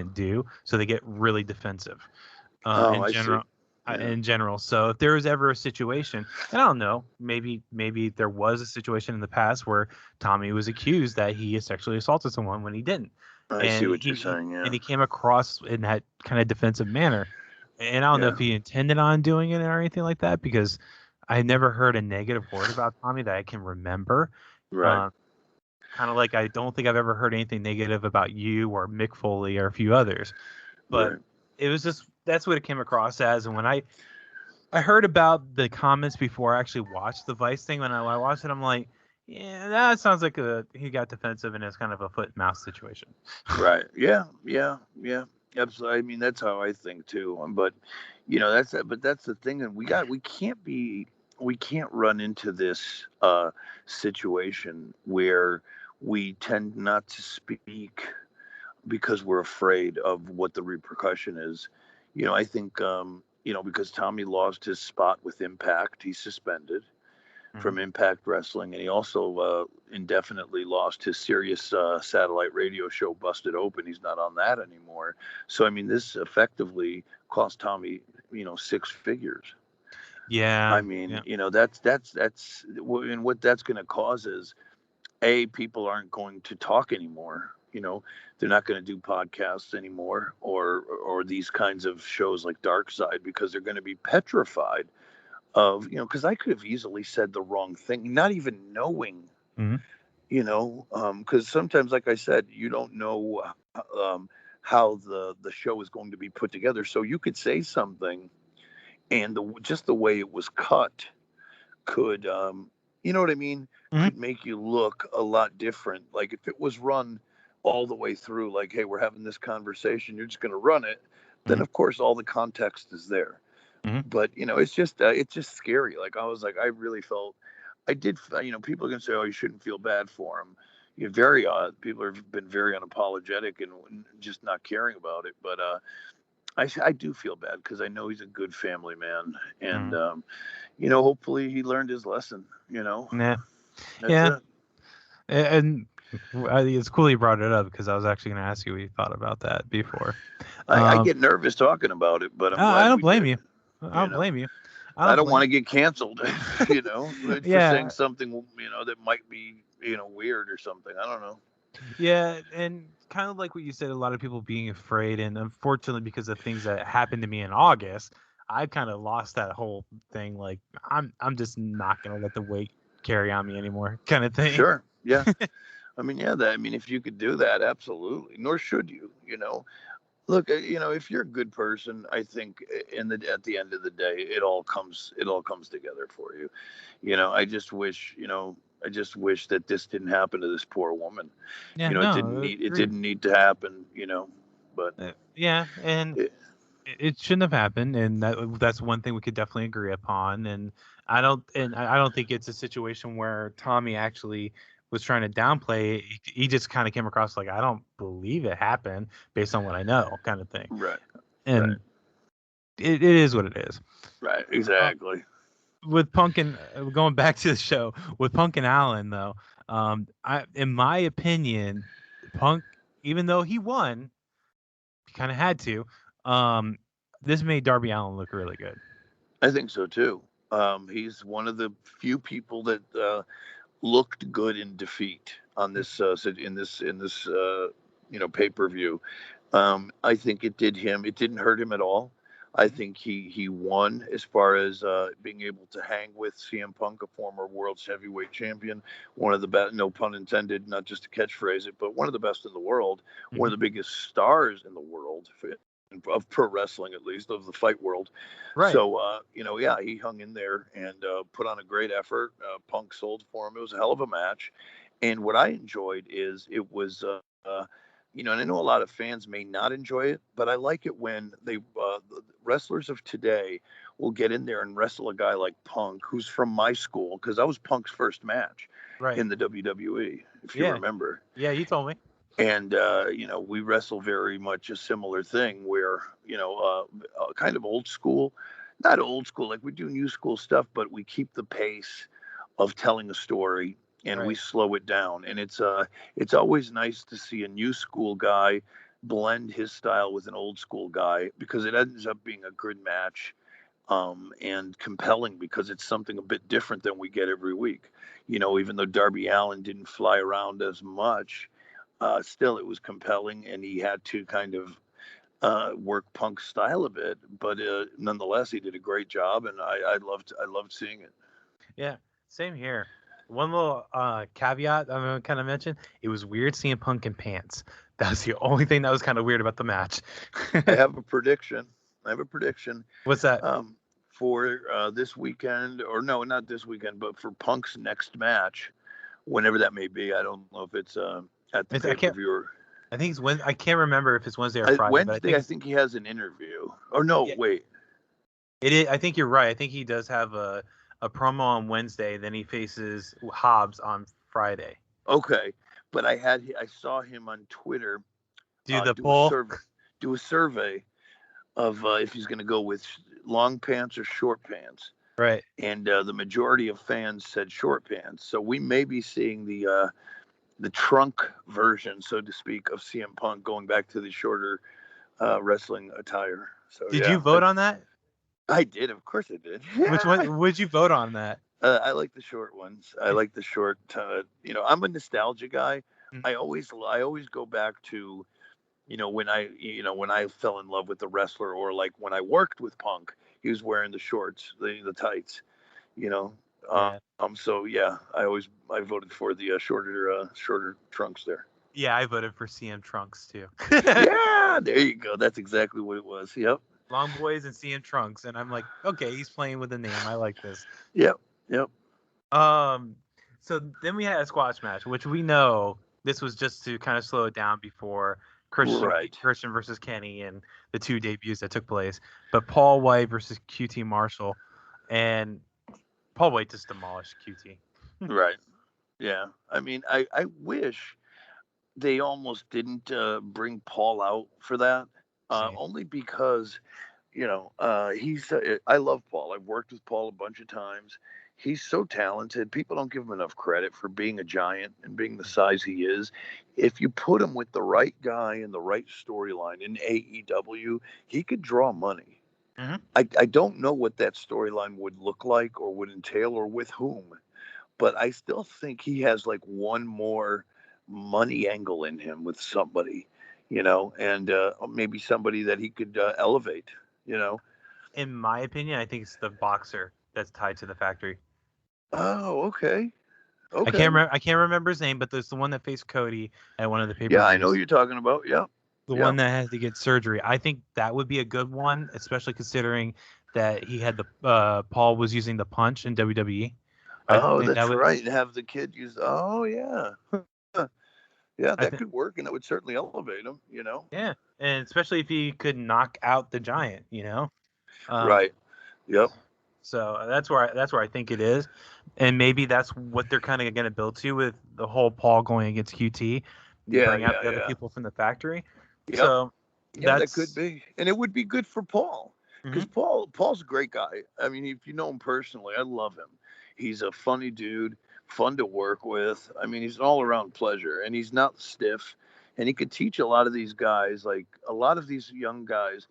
shouldn't do, so they get really defensive. I see. Yeah. In general. So if there was ever a situation, and I don't know, maybe there was a situation in the past where Tommy was accused that he sexually assaulted someone when he didn't, I see and what you're saying. Yeah. and he came across in that kind of defensive manner. And I don't know Yeah. if he intended on doing it or anything like that, because I never heard a negative word about Tommy that I can remember. Right. Kind of like I don't think I've ever heard anything negative about you or Mick Foley or a few others. But Right. it was just, that's what it came across as. And when I heard about the comments before I actually watched the Vice thing, when I watched it, I'm like, yeah, that sounds like he got defensive and it's kind of a foot and mouth situation. Right. Yeah. Yeah. Yeah. Absolutely. I mean, that's how I think too. But that's the thing, and we can't run into this situation where we tend not to speak because we're afraid of what the repercussion is. I think because Tommy lost his spot with Impact, he's suspended from Impact Wrestling, and he also indefinitely lost his Sirius satellite radio show, Busted Open. He's not on that anymore. So I mean, this effectively cost Tommy, 6 figures. Yeah. I mean, that's and what that's going to cause is, people aren't going to talk anymore. They're not going to do podcasts anymore, or these kinds of shows like Darkside, because they're going to be petrified of, because I could have easily said the wrong thing, not even knowing, because sometimes, like I said, you don't know how the show is going to be put together. So you could say something, and just the way it was cut could, you know what I mean, could make you look a lot different. Like if it was run all the way through, like, hey, we're having this conversation, you're just going to run it, then of course all the context is there. But it's just scary. Like I really felt, I did. People are gonna say, "Oh, you shouldn't feel bad for him." You're very people have been very unapologetic and just not caring about it. But I do feel bad because I know he's a good family man, and hopefully he learned his lesson. Yeah. That's it. And it's cool you brought it up, because I was actually going to ask you what you thought about that before. I get nervous talking about it, but I'm glad I don't we blame did. you. I don't blame you. I don't want to get canceled, for saying something, that might be, weird or something. I don't know. Yeah, and kind of like what you said, a lot of people being afraid, and unfortunately, because of things that happened to me in August, I kind of lost that whole thing. Like, I'm just not gonna let the weight carry on me anymore, kind of thing. Sure. Yeah. I mean, if you could do that, absolutely. Nor should you. Look, if you're a good person, I think at the end of the day, it all comes together for you. I just wish that this didn't happen to this poor woman. Yeah, It didn't need to happen. But yeah, and it shouldn't have happened, and that's one thing we could definitely agree upon. And I don't think it's a situation where Tommy actually was trying to downplay it. He just kind of came across like, I don't believe it happened based on what I know, kind of thing. Right. And right. It is what it is. Right. Exactly. With Punk and going back to the show with Punk and Allen, though, in my opinion, Punk, even though he won, he kind of had to. This made Darby Allin look really good. I think so too. He's one of the few people that looked good in defeat on this pay-per-view. I think it didn't hurt him at all. I think he won as far as being able to hang with CM Punk, a former world heavyweight champion, one of the best, no pun intended, not just to catchphrase it, but one of the best in the world, one of the biggest stars in the world of pro wrestling, at least of the fight world. Right. So, he hung in there and put on a great effort. Punk sold for him. It was a hell of a match. And what I enjoyed is it was, and I know a lot of fans may not enjoy it, but I like it when the wrestlers of today will get in there and wrestle a guy like Punk, who's from my school, because that was Punk's first match in the WWE, if you remember. Yeah, you told me. And, we wrestle very much a similar thing where, kind of old school, not old school, like we do new school stuff, but we keep the pace of telling a story and we slow it down. And it's always nice to see a new school guy blend his style with an old school guy, because it ends up being a good match, and compelling, because it's something a bit different than we get every week. Even though Darby Allin didn't fly around as much, still it was compelling, and he had to kind of work Punk's style a bit, but nonetheless, he did a great job, and I loved seeing it. Yeah, same here. One little caveat I'm gonna kind of mention: it was weird seeing Punk in pants. That's the only thing that was kind of weird about the match. I have a prediction. What's that? For this weekend, or no, not this weekend, but for Punk's next match, whenever that may be. I don't know if it's at the I pay per can't. view. I think it's when I can't remember if it's Wednesday or Friday, but Wednesday. I think he has an interview. Or no, yeah, wait. it is. I think you're right. I think he does have a promo on Wednesday. Then he faces Hobbs on Friday. Okay, but I saw him on Twitter Do the do poll. do a survey of if he's going to go with long pants or short pants. Right. And the majority of fans said short pants. So we may be seeing the trunk version, so to speak, of CM Punk going back to the shorter wrestling attire. So Did you vote on that? I did, of course I did. Which one would you vote on that? I like the short ones. I like the short. I'm a nostalgia guy. Mhm. I always go back to when I fell in love with the wrestler, or like when I worked with Punk, he was wearing the shorts, the tights, you know. Yeah. So yeah, I voted for the shorter trunks there. Yeah, I voted for CM Trunks too. Yeah, there you go. That's exactly what it was. Yep. Long boys and CM Trunks, and I'm like, okay, he's playing with a name. I like this. Yep. Yep. So then we had a squash match, which we know this was just to kind of slow it down before Right. Christian versus Kenny and the two debuts that took place. But Paul White versus QT Marshall, and Paul White just demolished QT. Right. Yeah. I mean, I wish they almost didn't bring Paul out for that, only because he's. I love Paul. I've worked with Paul a bunch of times. He's so talented. People don't give him enough credit for being a giant and being the size he is. If you put him with the right guy and the right storyline in AEW, he could draw money. Mm-hmm. I don't know what that storyline would look like or would entail or with whom, but I still think he has like one more money angle in him with somebody, and maybe somebody that he could elevate, In my opinion, I think it's the boxer that's tied to the factory. Oh, okay. I can't remember his name, but there's the one that faced Cody at one of the pay-per-views. Yeah, I know who you're talking about. Yeah. The one that has to get surgery. I think that would be a good one, especially considering that he had the Paul was using the punch in WWE. Oh, that's right. And have the kid use. Oh, yeah. Yeah, that could work, and that would certainly elevate him. Yeah, and especially if he could knock out the Giant. Right. Yep. So that's where I think it is, and maybe that's what they're kind of going to build to with the whole Paul going against QT. Bring out the other people from the factory. Yep. So that could be, and it would be good for Paul, because Paul's a great guy. I mean, if you know him personally, I love him. He's a funny dude, fun to work with. I mean, he's an all-around pleasure, and he's not stiff, and he could teach a lot of these guys, like a lot of these young guys.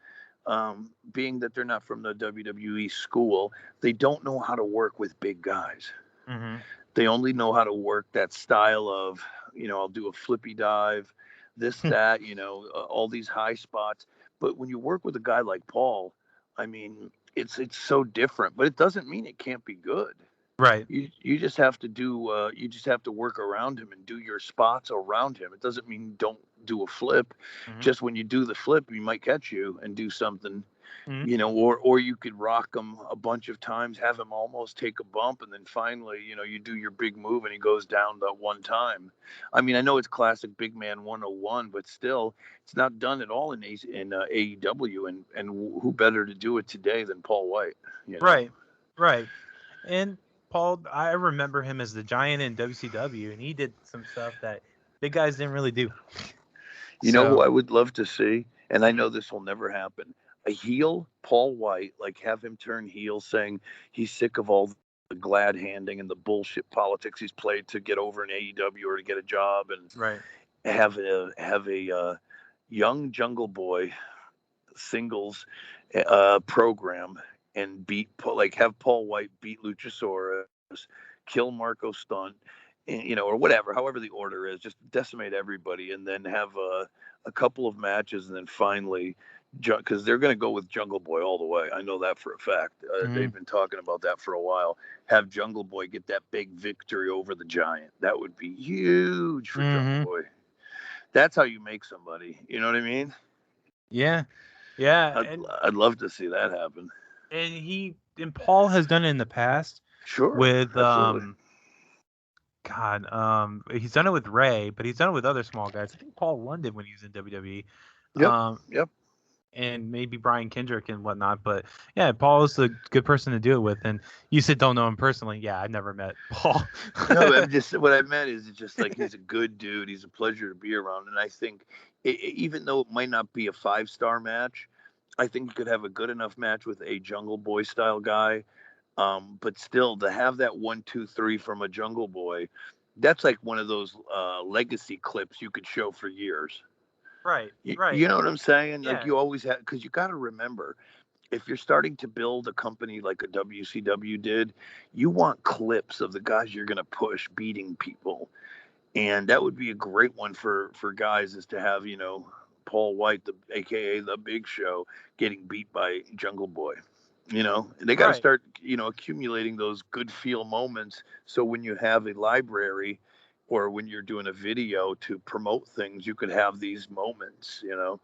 Being that they're not from the WWE school, they don't know how to work with big guys. Mm-hmm. They only know how to work that style of, I'll do a flippy dive, this, that, all these high spots. But when you work with a guy like Paul, I mean, it's so different, but it doesn't mean it can't be good. Right. You just have to work around him and do your spots around him. It doesn't mean don't do a flip. Mm-hmm. Just when you do the flip, he might catch you and do something, mm-hmm. Or you could rock him a bunch of times, have him almost take a bump, and then finally, you do your big move and he goes down that one time. I mean, I know it's classic big man 101, but still, it's not done at all in AEW, and who better to do it today than Paul White? Right. And Paul, I remember him as the Giant in WCW, and he did some stuff that big guys didn't really do. You know who I would love to see, and I know this will never happen, a heel Paul White, like have him turn heel, saying he's sick of all the glad handing and the bullshit politics he's played to get over in AEW or to get a job, and have a young Jungle Boy singles program and have Paul White beat Luchasaurus, kill Marco Stunt, or whatever, however the order is, just decimate everybody, and then have a couple of matches, and then finally, because they're going to go with Jungle Boy all the way. I know that for a fact. They've been talking about that for a while. Have Jungle Boy get that big victory over the Giant. That would be huge for Jungle Boy. That's how you make somebody. You know what I mean? Yeah. I'd love to see that happen. And Paul has done it in the past. Sure. With absolutely. he's done it with Ray, but he's done it with other small guys. I think Paul London when he was in WWE. Yep. And maybe Brian Kendrick and whatnot. But yeah, Paul is a good person to do it with. And you said don't know him personally. Yeah, I've never met Paul. No, what I meant is it's just like he's a good dude. He's a pleasure to be around. And I think even though it might not be a 5-star match, I think you could have a good enough match with a Jungle Boy style guy. But still, to have that 1, 2, 3 from a Jungle Boy, that's like one of those legacy clips you could show for years. Right. You know what I'm saying? Yeah. Like you always have, because you got to remember, if you're starting to build a company like a WCW did, you want clips of the guys you're going to push beating people. And that would be a great one for guys, is to have, Paul White, aka the Big Show, getting beat by Jungle Boy. They got to start, accumulating those good feel moments. So when you have a library or when you're doing a video to promote things, you could have these moments, It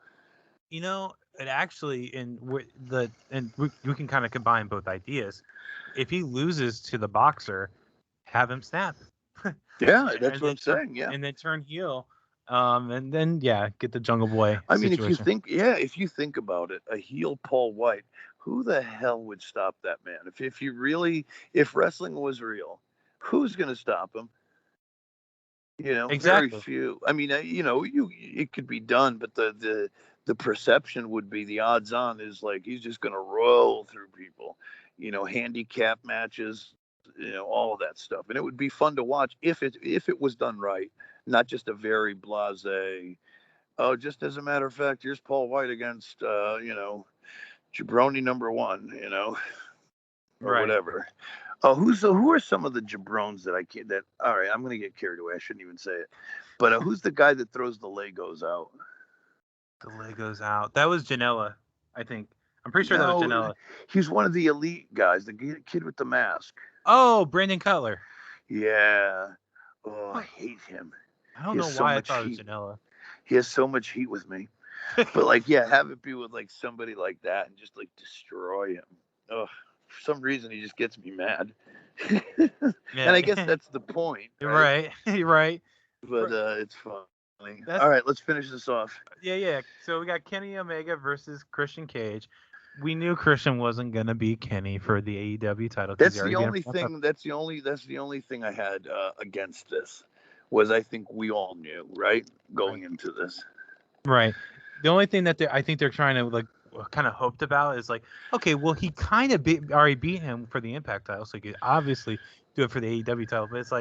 actually, we can kind of combine both ideas. If he loses to the boxer, have him snap. Yeah, that's what I'm saying. Yeah, and then turn heel, and then get the Jungle Boy. I mean, situation. if you think about it, a heel Paul White, who the hell would stop that man? If wrestling was real, who's going to stop him? Exactly. Very few. I mean, it could be done, but the perception would be, the odds on is like he's just going to roll through people, handicap matches, all of that stuff, and it would be fun to watch if it was done right, not just a very blasé. Oh, just as a matter of fact, here's Paul White against jabroni number 1, or whatever. Oh, who are some of the jabrones that I can't? That all right, I'm gonna get carried away. I shouldn't even say it. But who's the guy that throws the Legos out? The Legos out. That was Janela, I think. I'm pretty sure that was Janela. He's one of the elite guys, the kid with the mask. Oh, Brandon Cutler. Yeah. Oh, I hate him. I don't know why I thought it was Janela. He has so much heat with me. But have it be with like somebody like that and just like destroy him. Oh, for some reason he just gets me mad. And I guess that's the point. Right? You're right. But it's funny. All right, let's finish this off. Yeah. So we got Kenny Omega versus Christian Cage. We knew Christian wasn't gonna be Kenny for the AEW title. That's the only thing. That's the only thing I had against this. Was I think we all knew, right, going into this. Right. The only thing that I think they're trying to kind of hoped about is okay, well, he kind of already beat him for the Impact title, so he could obviously do it for the AEW title. But it's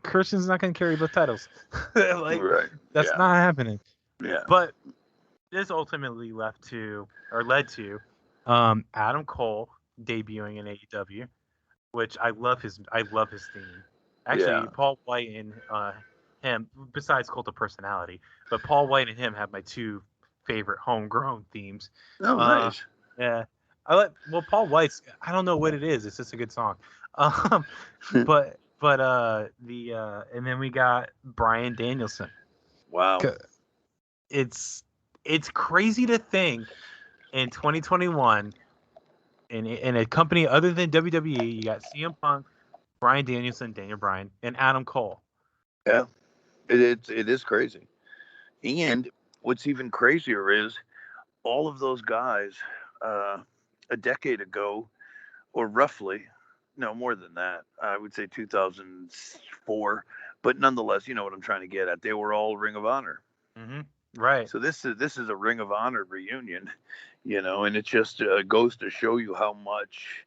Christian's not going to carry both titles. Right. That's not happening. Yeah. But this ultimately led to Adam Cole debuting in AEW, which I love his theme. Actually, Paul White and him, besides Cult of Personality, but Paul White and him have my 2 favorite homegrown themes. Oh, nice. Yeah. Paul White's, I don't know what it is. It's just a good song. But and then we got Bryan Danielson. Wow. It's crazy to think in 2021 in a company other than WWE, you got CM Punk, Bryan Danielson, Daniel Bryan, and Adam Cole. Yeah, it is crazy. And what's even crazier is all of those guys a decade ago, or roughly, no, more than that, I would say 2004, but nonetheless, you know what I'm trying to get at. They were all Ring of Honor. Mm-hmm. Right. So this is a Ring of Honor reunion, and it just goes to show you how much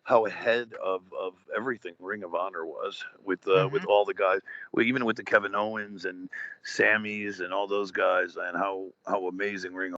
how ahead of everything Ring of Honor was with Hmm. all the guys, even with the Kevin Owens and Sammys and all those guys, and how amazing Ring